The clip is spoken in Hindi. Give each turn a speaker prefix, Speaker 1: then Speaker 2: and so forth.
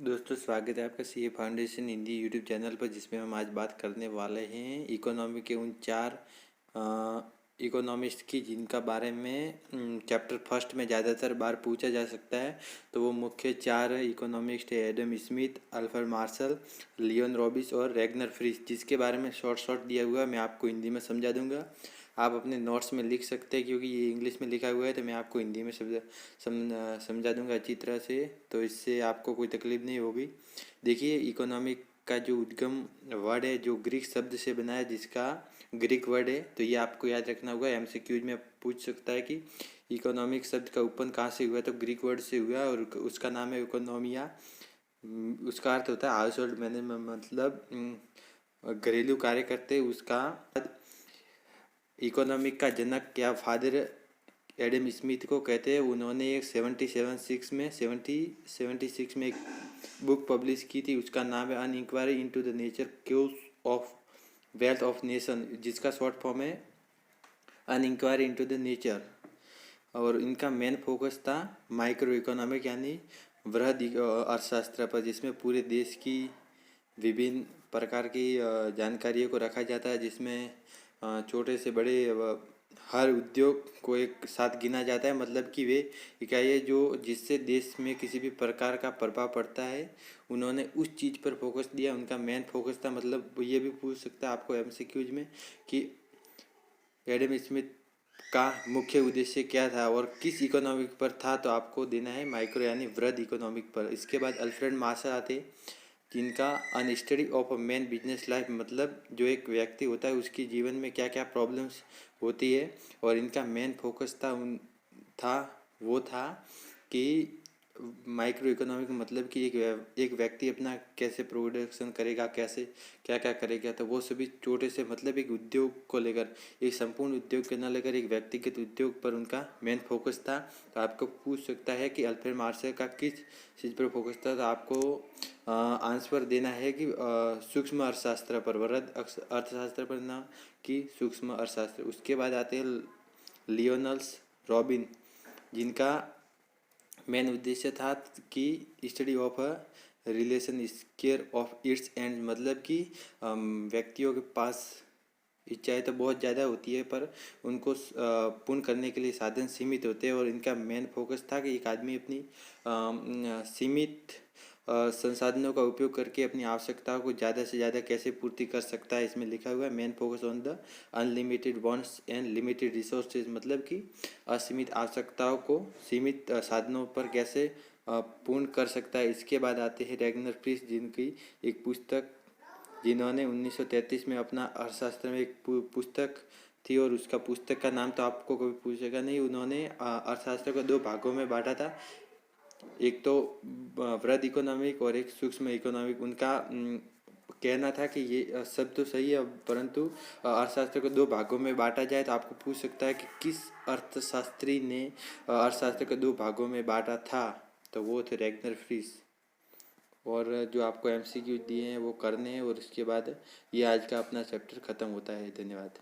Speaker 1: दोस्तों, स्वागत है आपका CA foundation Hindi YouTube channel पर, जिसमें हम आज बात करने वाले हैं इकोनॉमी के उन चार इकोनॉमिस्ट की जिनका बारे में चैप्टर फर्स्ट में ज़्यादातर बार पूछा जा सकता है। तो वो मुख्य चार इकोनॉमिस्ट है: Adam Smith, Alfred Marshall, Lionel Robbins और रैगनर फ्रिश, जिसके बारे में शॉर्ट दिया हुआ है। मैं आपको हिंदी में समझा दूंगा, आप अपने नोट्स में लिख सकते हैं, क्योंकि ये इंग्लिश में लिखा हुआ है। तो मैं आपको हिंदी में समझा दूंगा अच्छी तरह से, तो इससे आपको कोई तकलीफ नहीं होगी। देखिए, इकोनॉमिक का जो उद्गम वर्ड है, जो ग्रीक शब्द से बना है, जिसका ग्रीक वर्ड है, तो ये आपको याद रखना होगा। एमसीक्यूज में पूछ सकता है कि इकोनॉमिक शब्द का उत्पन्न कहाँ से हुआ, तो ग्रीक वर्ड से हुआ और उसका नाम है इकोनॉमिया। उसका अर्थ होता है हाउस होल्ड मैनेजमेंट, मतलब घरेलू कार्य करते। उसका इकोनॉमिक का जनक या फादर एडम स्मिथ को कहते हैं। उन्होंने एक 1776 में एक बुक पब्लिश की थी, उसका नाम है an inquiry into the nature causes of wealth of nation, जिसका शॉर्ट फॉर्म है an inquiry into the nature. और इनका मेन फोकस था माइक्रो इकोनॉमिक यानी वृहद अर्थशास्त्र पर, जिसमें पूरे देश की विभिन्न प्रकार की जानकारियों को रखा जाता है, जिसमें छोटे से बड़े हर उद्योग को एक साथ गिना जाता है। मतलब कि वे इकाइयाँ जो जिससे देश में किसी भी प्रकार का प्रभाव पड़ता है, उन्होंने उस चीज़ पर फोकस दिया। उनका मेन फोकस था, मतलब ये भी पूछ सकता है आपको एमसीक्यूज में कि एडम स्मिथ का मुख्य उद्देश्य क्या था और किस इकोनॉमिक पर था, तो आपको देना है माइक्रो यानी वृहद इकोनॉमिक पर। इसके बाद अल्फ्रेड मार्शल आते, जिनका an study of a man business life, मतलब जो एक व्यक्ति होता है उसकी जीवन में क्या क्या प्रॉब्लम्स होती है। और इनका मेन फोकस वो था कि माइक्रो इकोनॉमिक मतलब कि एक व्यक्ति अपना कैसे प्रोडक्शन करेगा, कैसे क्या क्या करेगा, तो वो सभी छोटे से, मतलब एक उद्योग को लेकर, एक संपूर्ण उद्योग को न लेकर एक व्यक्तिगत उद्योग पर उनका मेन फोकस था। तो आपको पूछ सकता है कि अल्फ्रेड मार्शल का किस चीज़ पर फोकस था, तो आपको आंसर देना है कि सूक्ष्म अर्थशास्त्र पर, वृहद अर्थशास्त्र पर, ना कि सूक्ष्म अर्थशास्त्र। उसके बाद आते हैं लियोनल्स रॉबिन, जिनका मेन उद्देश्य था कि study of a relation square of its and, मतलब कि व्यक्तियों के पास इच्छाएं तो बहुत ज़्यादा होती है, पर उनको पूर्ण करने के लिए साधन सीमित होते हैं। और इनका मेन फोकस था कि एक आदमी अपनी सीमित संसाधनों का उपयोग करके अपनी आवश्यकताओं को ज़्यादा से ज़्यादा कैसे पूर्ति कर सकता है। इसमें लिखा हुआ है main focus on the unlimited wants and limited resources, मतलब कि असीमित आवश्यकताओं को सीमित साधनों पर कैसे पूर्ण कर सकता है। इसके बाद आते हैं रैगनर फ्रिश, जिनकी एक पुस्तक, जिन्होंने 1933 में अपना अर्थशास्त्र में एक पुस्तक थी, और उसका पुस्तक का नाम तो आपको कभी पूछेगा नहीं। उन्होंने अर्थशास्त्र को दो भागों में बांटा था, एक तो वृहद इकोनॉमिक और एक सूक्ष्म इकोनॉमिक। उनका कहना था कि ये सब तो सही है, परंतु अर्थशास्त्र को दो भागों में बांटा जाए। तो आपको पूछ सकता है कि किस अर्थशास्त्री ने अर्थशास्त्र को दो भागों में बांटा था, तो वो थे रैगनर फ्रिश। और जो आपको एमसीक्यू दिए हैं वो करने हैं, और उसके बाद ये आज का अपना चैप्टर ख़त्म होता है। धन्यवाद।